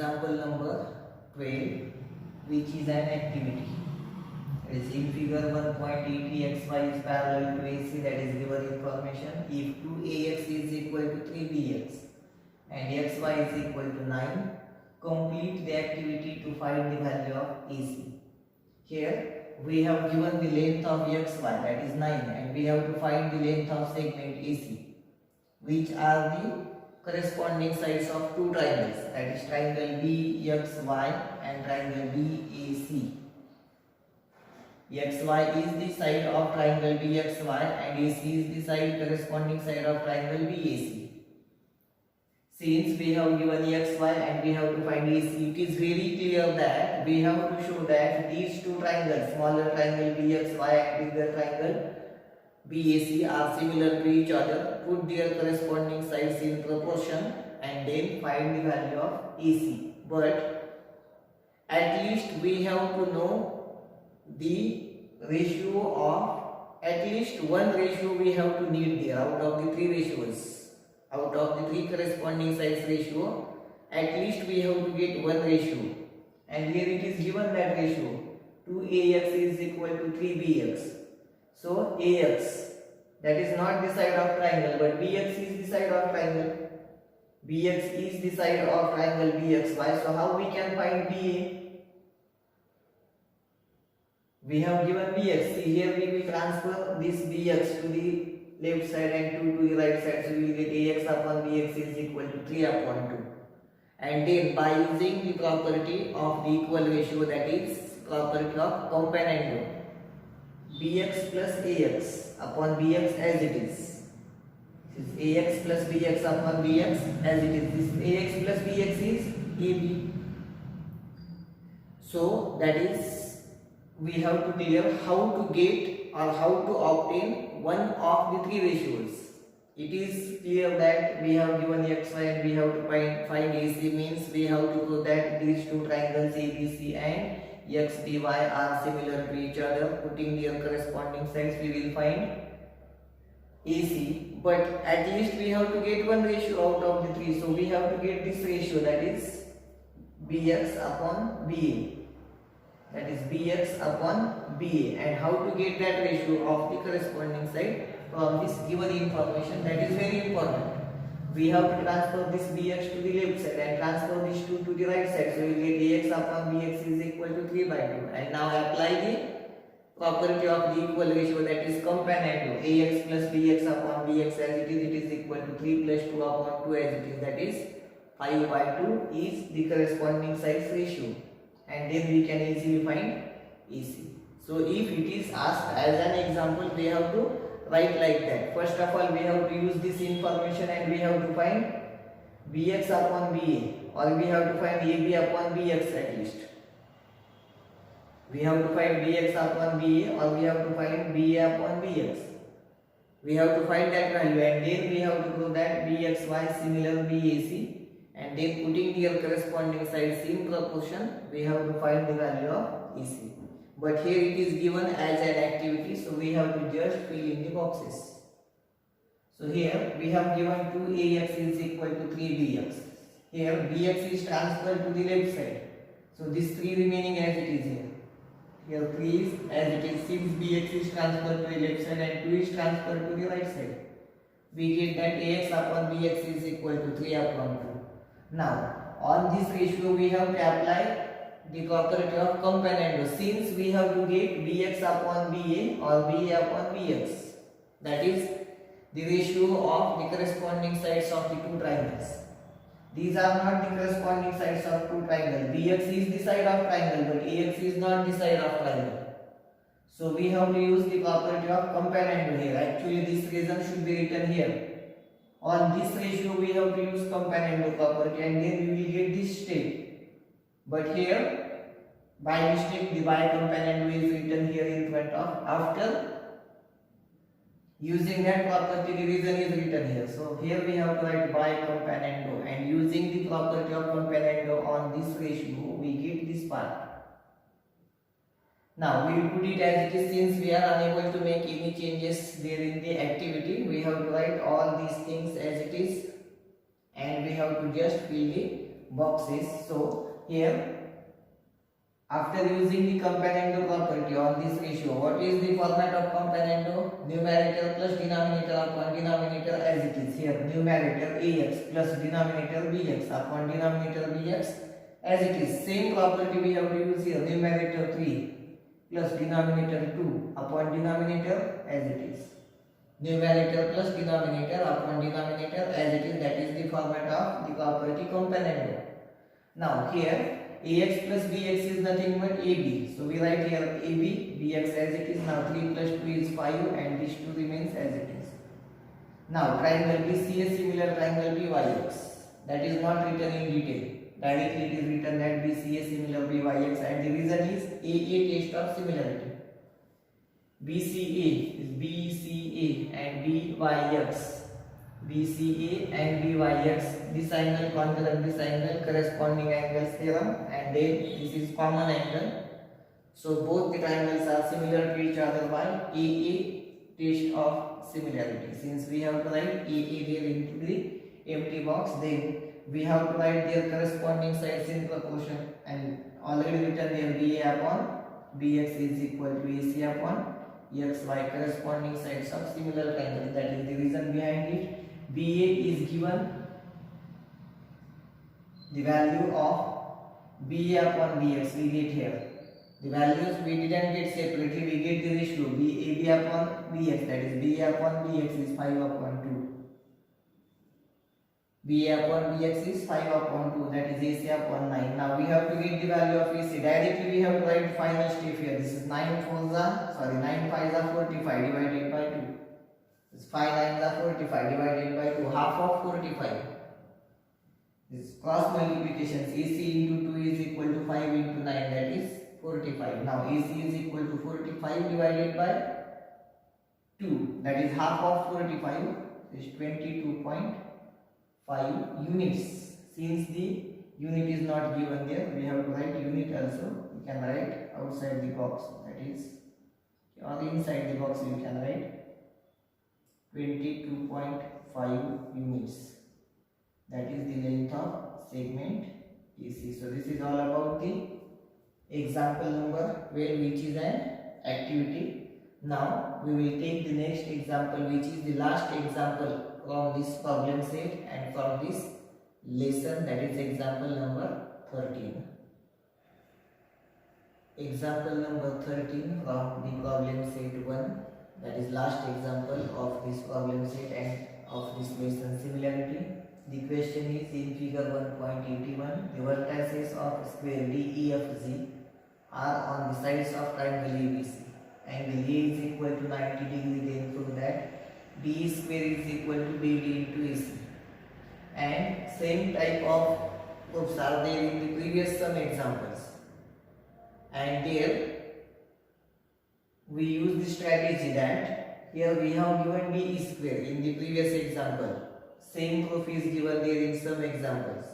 example number 12, which is an activity. Is in figure 1.80 xy is parallel to AC, that is given information. If 2ax is equal to 3bx and xy is equal to 9, complete the activity to find the value of AC. Here we have given the length of xy, that is 9, and we have to find the length of segment AC, which are the corresponding sides of two triangles, that is triangle BXY and triangle BAC. XY is the side of triangle BXY and AC is the side corresponding side of triangle BAC. Since we have given XY and we have to find AC, it is very clear that we have to show that these two triangles, smaller triangle BXY and bigger triangle BAC, are similar to each other. Put their corresponding sides in proportion and then find the value of AC. But at least we have to know the ratio of, at least one ratio we have to need there out of the three ratios. Out of the three corresponding sides ratio, at least we have to get one ratio. And here it is given that ratio, 2ax is equal to 3bx. So ax, that is not the side of triangle, but bx is the side of triangle. Bx is the side of triangle bxy. So how we can find ba? We have given bx. See, here we will transfer this bx to the left side and 2 to the right side. So we will get ax upon bx is equal to 3 upon 2. And then by using the property of the equal ratio, that is property of companendo, bx plus ax upon bx as it is. This is ax plus bx upon bx as it is. This ax plus bx is ab. So that is, we have to clear how to get or how to obtain one of the three ratios. It is clear that we have given xy and we have to find AC, means we have to prove that these two triangles ABC and XBY are similar to each other. Putting their corresponding sides, we will find AC. But at least we have to get one ratio out of the three. So we have to get this ratio, that is BX upon BA. That is BX upon BA. And how to get that ratio of the corresponding side from this given information, that is very important. We have to transfer this bx to the left side and transfer this 2 to the right side. So we will get ax upon bx is equal to 3 by 2. And now apply the property of the equal ratio, that is companendo. Ax plus bx upon bx as it is equal to 3 plus 2 upon 2 as it is, that is 5 by 2 is the corresponding sides ratio. And then we can easily find AC. So if it is asked as an example, we have to write like that. First of all, we have to use this information and we have to find bx upon ba, or we have to find ab upon bx at least. We have to find bx upon ba, or we have to find ba upon bx. We have to find that value and then we have to prove that bxy similar bac, and then putting their corresponding sides in proportion, we have to find the value of AC. But here it is given as an activity, so we have to just fill in the boxes. So here we have given 2ax is equal to 3bx. Here bx is transferred to the left side. So this 3 remaining as it is here. Here 3 is as it is, since bx is transferred to the left side and 2 is transferred to the right side. We get that ax upon bx is equal to 3 upon 2. Now on this ratio we have to apply the property of companendo, since we have to get bx upon ba or ba upon bx, that is the ratio of the corresponding sides of the two triangles. These are not the corresponding sides of two triangles. Bx is the side of triangle, but ax is not the side of triangle. So we have to use the property of companendo here. Actually this reason should be written here. On this ratio we have to use companendo property and then we will get this state. But here, by mistake, the by companendo is written here in front of. After using that property, the reason is written here. So here we have to write by companendo, and using the property of companendo on this ratio, we get this part. Now we will put it as it is, since we are unable to make any changes there in the activity. We have to write all these things as it is, and we have to just fill the boxes. So here, after using the companendo property on this ratio, what is the format of companendo? Numerator plus denominator upon denominator as it is here. Numerator ax plus denominator bx upon denominator bx as it is. Same property we have to use here. Numerator 3 plus denominator 2 upon denominator as it is. Numerator plus denominator upon denominator as it is. That is the format of the property companendo. Now here ax plus bx is nothing but ab. So we write here ab, bx as it is. Now 3 plus 2 is 5 and this 2 remains as it is. Now triangle BCA similar triangle BYX. That is not written in detail. Directly it is written that BCA similar BYX and the reason is AA test of similarity. BCA is BCA and BYX. BCA and BYX, this angle congruent this angle, corresponding angles theorem, and then this is common angle. So both the triangles are similar to each other by AA test of similarity. Since we have to write AA there into the empty box, then we have to write their corresponding sides in proportion, and already written there BA upon BX is equal to AC upon XY, corresponding sides of similar triangle. That is the reason behind it. BA is given the value of BA upon BX we get here. The values we didn't get separately, we get the ratio BAB upon BX, that is BA upon BX is 5 upon 2. BA upon BX is 5 upon 2, that is AC upon 9. Now we have to get the value of AC. Directly we have to write final step here. This is 9 5s are 45 divided by 2. This 5 9s are 45 divided by 2, half of 45. This cross multiplication, AC into 2 is equal to 5 into 9, that is 45. Now AC is equal to 45 divided by 2, that is half of 45 is 22.5 units. Since the unit is not given there, we have to write unit also. We can write outside the box, that is, or inside the box we can write 22.5 units. That is the length of segment AC. So this is all about the example number 12, which is an activity. Now we will take the next example, which is the last example from this problem set and from this lesson, that is example number 13. Example number 13 from the problem set 1, that is last example of this problem set and of this lesson similarity. The question is in figure 1.81, the vertices of square DEFG are on the sides of triangle ABC. Angle A is equal to 90 degree, then prove that D square is equal to BD into AC. And same type of proofs are there in the previous some examples. And there we use the strategy that here we have given DE square in the previous example. Same proof is given there in some examples.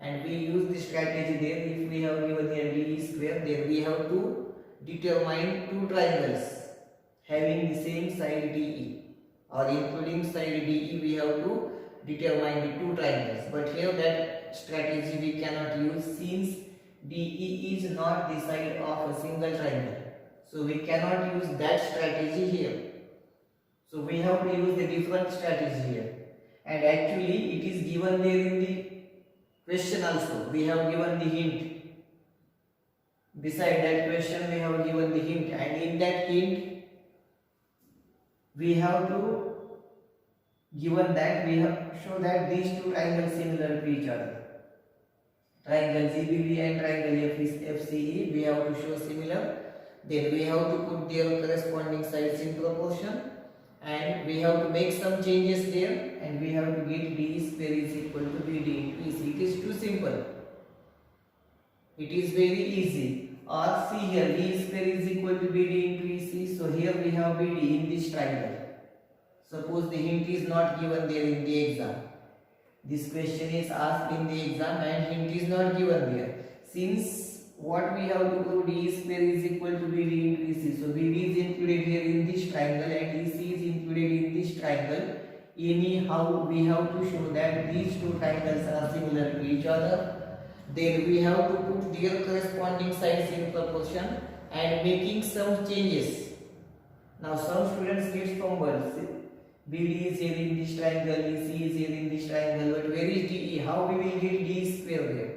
And we use the strategy there. If we have given here DE square, then we have to determine two triangles having the same side DE, or including side DE we have to determine the two triangles. But here that strategy we cannot use since DE is not the side of a single triangle. So we cannot use that strategy here. So we have to use a different strategy here. And actually it is given there in the question also. We have given the hint. Beside that question we have given the hint, and in that hint we have to given that we have show that these two triangles similar to each other. Triangle GBB and triangle FCE we have to show similar. Then we have to put their corresponding sides in proportion, and we have to make some changes there, and we have to get D square is equal to BD into AC. It is too simple. It is very easy. Or see here, D square is equal to BD into AC. So here we have BD in this triangle. Suppose the hint is not given there in the exam. This question is asked in the exam and hint is not given there. Since what we have to prove, D square is equal to BD into AC. So BD is included here in this triangle and AC is included in this triangle. Anyhow, we have to show that these two triangles are similar to each other. Then we have to put their corresponding sides in proportion and making some changes. Now some students get fumbled. BD is here in this triangle, EC is here in this triangle, but where is DE? How we will get D square there?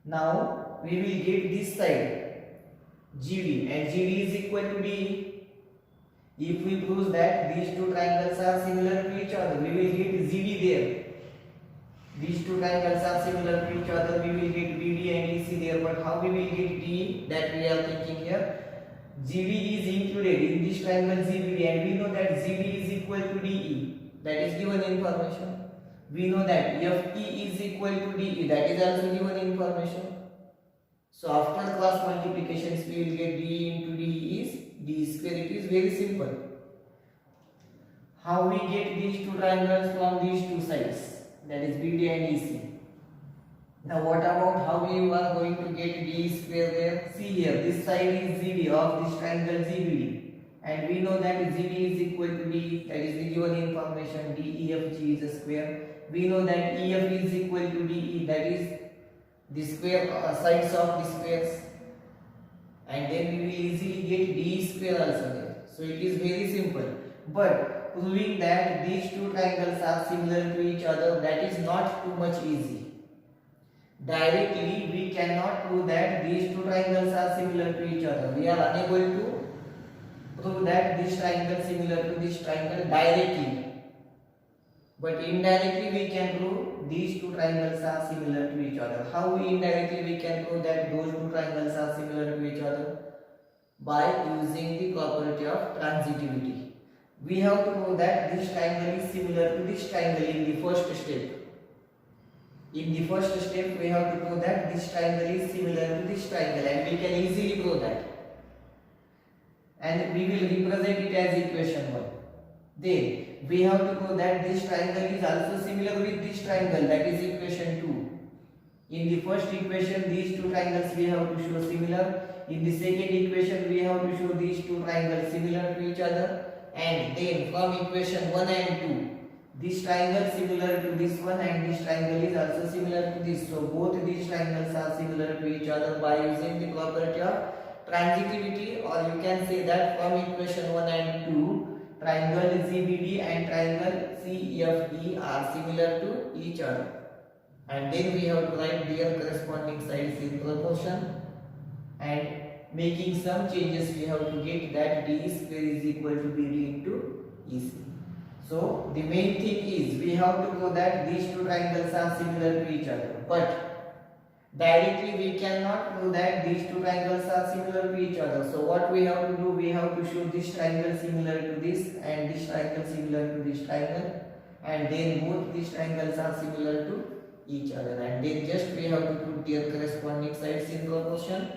Now we will get this side GD, and GD is equal to DE. If we prove that these two triangles are similar to each other, we will get ZD there. These two triangles are similar to each other, we will get BD and EC there. But how we will get DE? That we are thinking here. GD is included in this triangle ZBD, and we know that ZD is equal to DE. That is given information. We know that FE is equal to DE. That is also given information. So after cross multiplications, we will get DE into DE is D square. It is very simple. How we get these two triangles from these two sides? That is BD and EC. Now what about how we are going to get D square there? See here, this side is ZD of this triangle ZBD, and we know that ZD is equal to D. That is the given information. DEFG is a square. We know that EF is equal to DE. That is the square sides of the squares, and then we will easily get D square also there. So it is very simple. But proving that these two triangles are similar to each other, that is not too much easy. Directly we cannot prove that these two triangles are similar to each other. We are unable to prove that this triangle is similar to this triangle directly. But indirectly we can prove these two triangles are similar to each other. How indirectly we can prove that those two triangles are similar to each other? By using the property of transitivity. We have to prove that this triangle is similar to this triangle in the first step. In the first step, we have to prove that this triangle is similar to this triangle, and we can easily prove that. And we will represent it as equation 1. Then we have to prove that this triangle is also similar with this triangle, that is equation 2. In the first equation, these two triangles we have to show similar. In the second equation, we have to show these two triangles similar to each other. And then from equation 1 and 2, this triangle similar to this one, and this triangle is also similar to this. So both these triangles are similar to each other by using the property of transitivity, or you can say that from equation 1 and 2, triangle ZBD and triangle CFE are similar to each other. And then we have to write their corresponding sides in proportion, and making some changes we have to get that D square is equal to BD into EC. So the main thing is we have to prove that these two triangles are similar to each other, but directly we cannot prove that these two triangles are similar to each other. So what we have to do, we have to show this triangle similar to this and this triangle similar to this triangle, and then both these triangles are similar to each other, and then just we have to put their corresponding sides in proportion,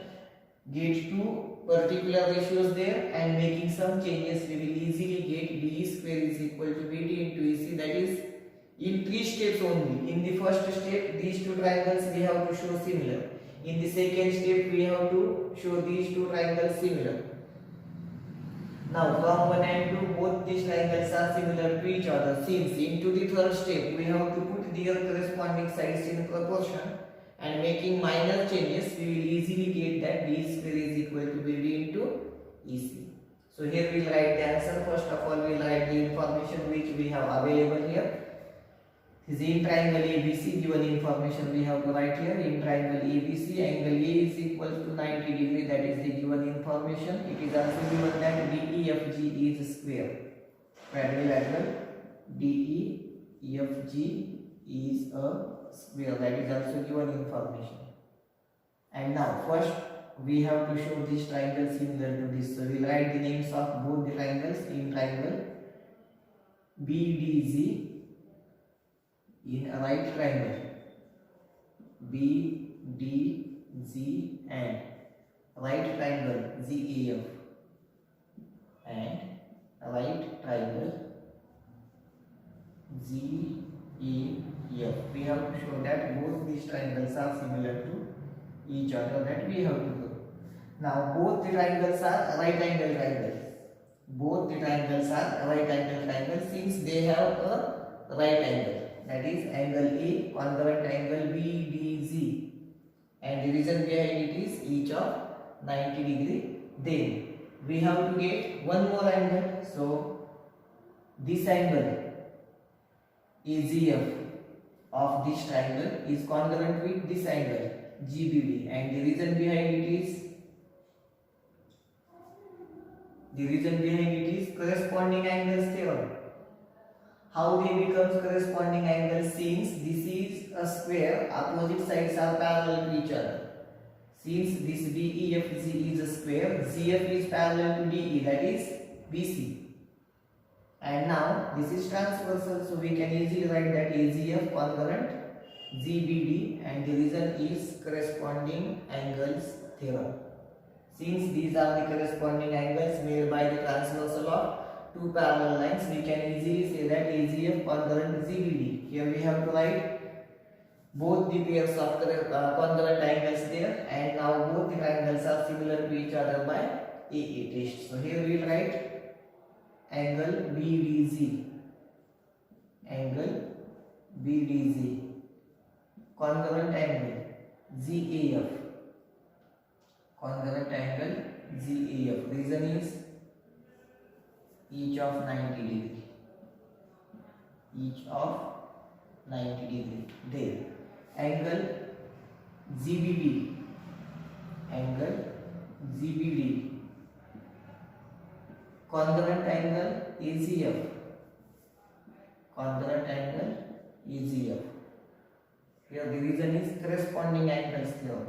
get two particular ratios there, and making some changes we will easily get D square is equal to BD into EC. That is in 3 steps only. In the first step, these two triangles we have to show similar. In the second step, we have to show these two triangles similar. Now from 1 and 2, both these triangles are similar to each other. Since into the third step, we have to put their corresponding sides in proportion, and making minor changes, we will easily get that D square is equal to BD into EC. So here we will write the answer. First of all, we will write the information which we have available here. This is in triangle ABC, given information we have to write here. In triangle ABC, angle A is equal to 90 degree, that is the given information. It is also given that DEFG is square. Quadrilateral DEFG is a square, that is also given information. And now first we have to show this triangle similar to this. So we will write the names of both the triangles. In triangle BDZ, in a right triangle BDZ, and right triangle ZEF, and right triangle ZEF. We have to show that both these triangles are similar to each other, that we have to do. Now both the triangles are right angle triangles. Both the triangles are right angle triangles since they have a right angle. that is angle A, congruent angle BDZ, and the reason behind it is each of 90 degree. Then we have to get one more angle. So this angle AGF of this triangle is congruent with this angle GBD, and the reason behind it is corresponding angles theorem. How they become corresponding angles? Since this is a square, opposite sides are parallel to each other. Since this DEFG is a square, GF is parallel to DE, that is BC. And now this is transversal, so we can easily write that AGF congruent GBD, and the reason is corresponding angles theorem. Since these are the corresponding angles made by the transversal of two parallel lines, we can easily say that AGF congruent GBD. Here we have to write both the pairs of congruent angles there, and now both the angles are similar to each other by AA test. So here we will write angle BDZ, congruent angle GAF, reason is each of 90 degree, Then angle GBD, congruent angle AGF, Here the reason is corresponding angles theorem.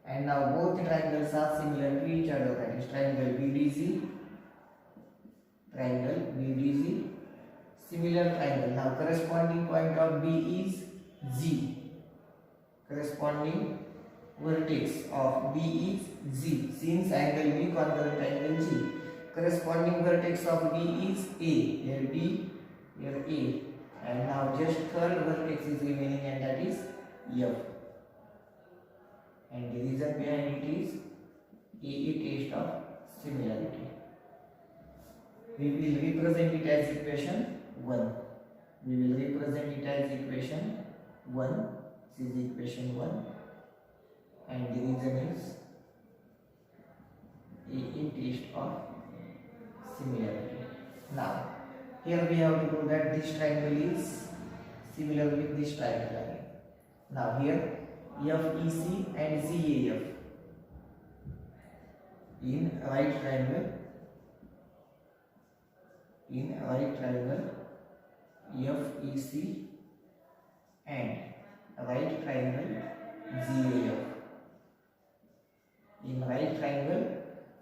And now both triangles are similar to each other, that is triangle BDZ, similar triangle. Now corresponding point of B is G, corresponding vertex of B is G, since angle B congruent angle G. Corresponding vertex of D is A, here D, here A, and now just third vertex is remaining, and that is F. And the reason behind it is AA test of similarity. We will represent it as equation 1. This is equation 1, and the reason is AA test of similarity. Now here we have to prove that this triangle is similar with this triangle again. Now here FEC and GAF in right triangle, FEC and right triangle GAF. In right triangle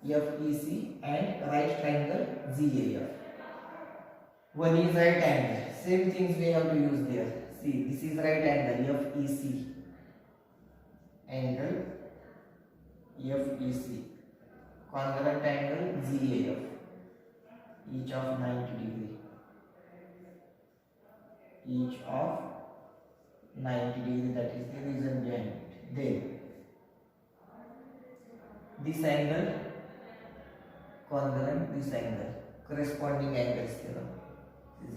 FEC and right triangle GAF. One is right angle. Same things we have to use there. See, this is right angle FEC. Congruent angle GAF, each of 90 degree. That is the reason behind it. Then this angle congruent this angle, corresponding angles theorem.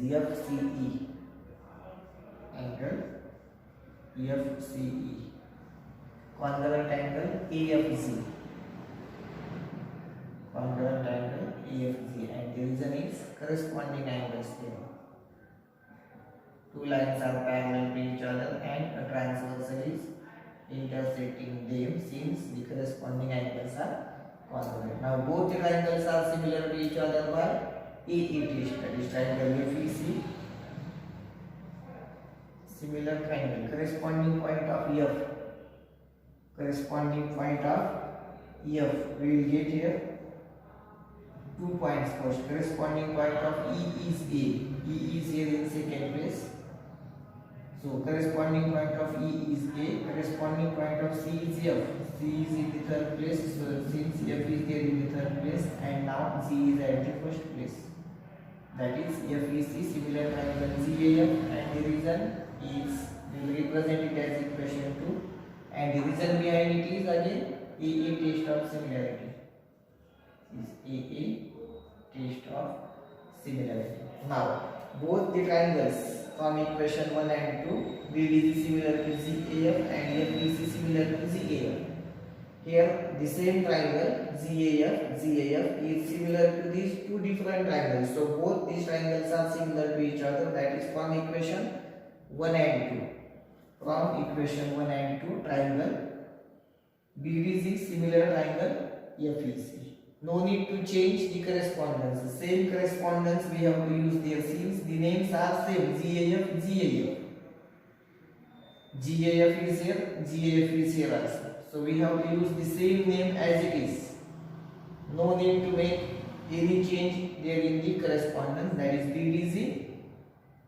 FCE, angle FCE, congruent angle AFG, and the reason is corresponding angles theorem. Two lines are parallel to each other and a transversal is intersecting them, since the corresponding angles are congruent. Now both the triangles are similar to each other by AA test, that is triangle FEC, similar triangle, corresponding point of F, we will get here 2 points first. Corresponding point of E is here in second place. So corresponding point of E is A, corresponding point of C is F. C is in the third place, so since F is there in the third place, and now C is at the first place. That is FEC, similar triangle GAF, and the reason is, we will represent it as equation 2, and the reason behind it is again AA test of similarity. Is AA test of similarity. Now both the triangles from equation 1 and 2, BDC similar to GAF and FBC similar to GAF. Here the same triangle GAF is similar to these two different triangles. So both these triangles are similar to each other. That is from equation 1 and 2. From equation 1 and 2, triangle BDC similar triangle FEC. No need to change the correspondence. Same correspondence we have to use there since the names are same. GAF. GAF is here, GAF is here also. So we have to use the same name as it is. No need to make any change there in the correspondence. That is BDC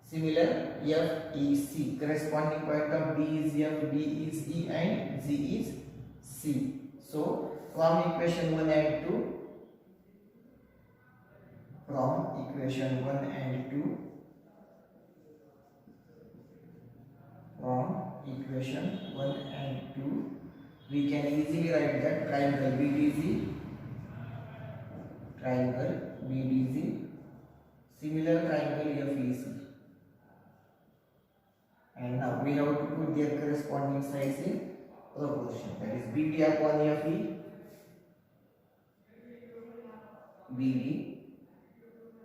similar FEC. Corresponding point of B is F, D is E and G is C. So from equation 1 and 2, from equation 1 and 2, from equation 1 and 2, we can easily write that triangle BDC similar triangle FEC. And now we have to put their corresponding sides in proportion. That is BD upon FE, BD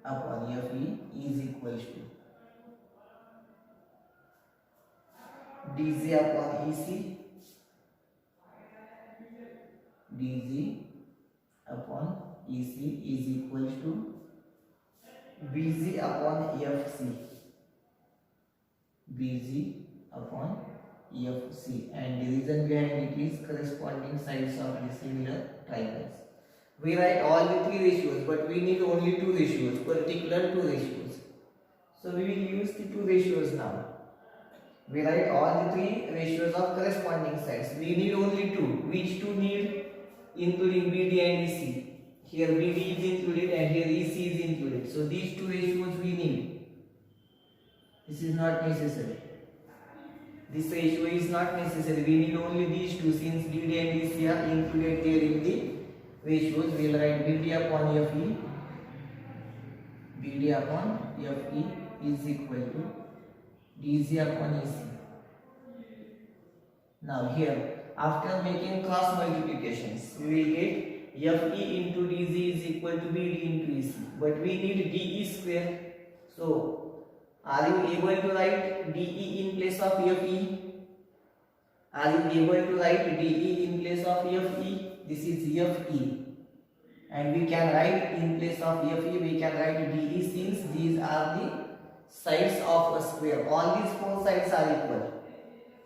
upon FE is equals to DG upon EC, DG upon EC is equals to BG upon FC, BG upon FC, and the reason behind it is corresponding sides of the similar triangles. We write all the three ratios, but we need only two ratios, particular two ratios. So we will use the two ratios now. We write all the three ratios of corresponding sides. We need only two. Which two need? Including BD and EC. Here BD is included and here EC is included. So these two ratios we need. This is not necessary. This ratio is not necessary. We need only these two since BD and EC are included there in the ratios. We will write BD upon FE. BD upon FE is equal to DG upon EC. Now here, after making cross multiplications, we will get FE into DG is equal to BD into EC. But we need DE square. So, are you able to write DE in place of FE? Are you able to write DE in place of FE? This is FE. And we can write in place of FE, we can write DE since these are the sides of a square. All these four sides are equal.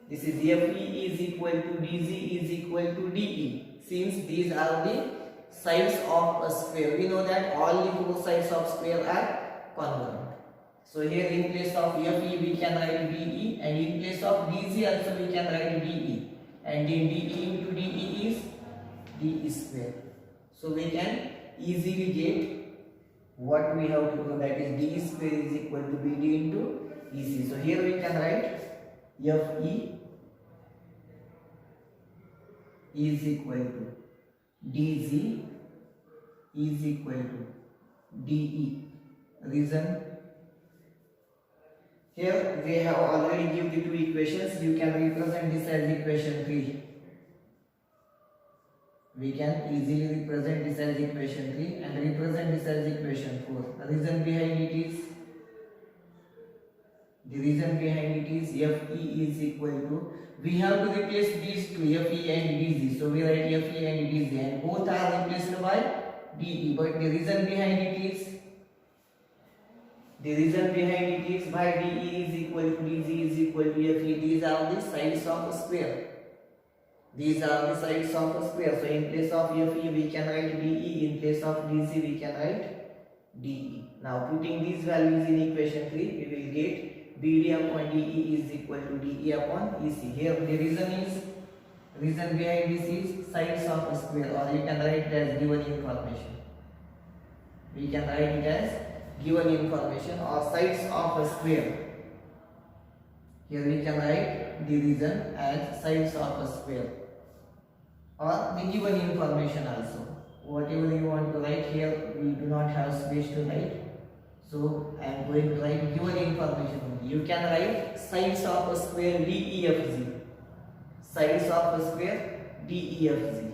This is FE is equal to DG is equal to DE. Since these are the sides of a square, we know that all the four sides of square are congruent. So here in place of FE we can write DE, and in place of DG also we can write DE. And then DE into DE is DE square. So we can easily get what we have to do, that is DE square is equal to BD into EC. So here we can write FE is equal to DG is equal to DE. Reason, here we have already given the two equations. You can represent this as equation 3. We can easily represent this as equation 3 and represent this as equation 4. The reason behind it is FE is equal to, we have to replace these two, FE and DG. So we write FE and DG and both are replaced by DE. But the reason behind it is by DE is equal to DG is equal to FE. These are the sides of a square. These are the sides of a square. So in place of FE we can write DE, in place of DG we can write DE. Now putting these values in equation 3, we will get BD upon DE is equal to DE upon EC. Here the reason behind this is sides of a square, or you can write it as given information. We can write it as given information or sides of a square. Here we can write the reason as sides of a square. or the given information also. Whatever you want to write here, we do not have space to write. So I am going to write given information only. You can write sides of a square DEFG. Sides of a square DEFG.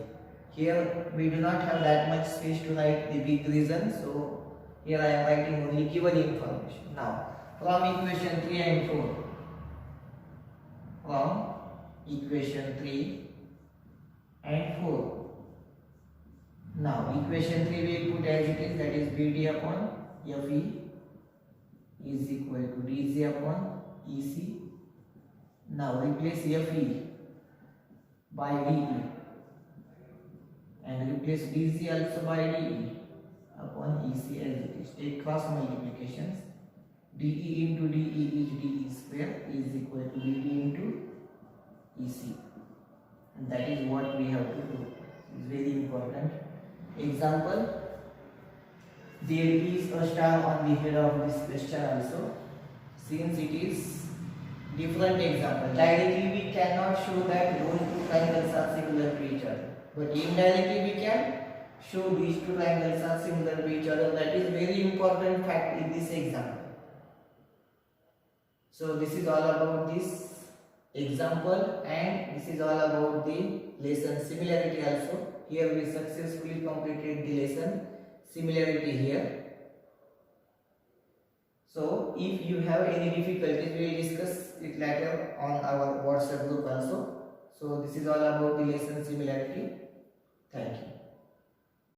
Here we do not have that much space to write the big reason. So here I am writing only given information. Now from equation 3 and 4. From equation 3 and 4. Now equation 3 we put as it is, that is BD upon FE is equal to dc upon EC. Now replace FE by DE and replace DC also by DE upon EC as it is. Take cross multiplications. DE into DE is DE square is equal to DT into EC, and that is what we have to do. It's very important. Example, there is a star on the head of this question also. Since it is different example, directly we cannot show that those two triangles are similar to each other, but indirectly we can show these two triangles are similar to each other. That is very important fact in this example. So this is all about this example, and this is all about the lesson similarity also. Here we successfully completed the lesson similarity here. So if you have any difficulties, we will discuss it later on our WhatsApp group also. So this is all about the lesson similarity. Thank you.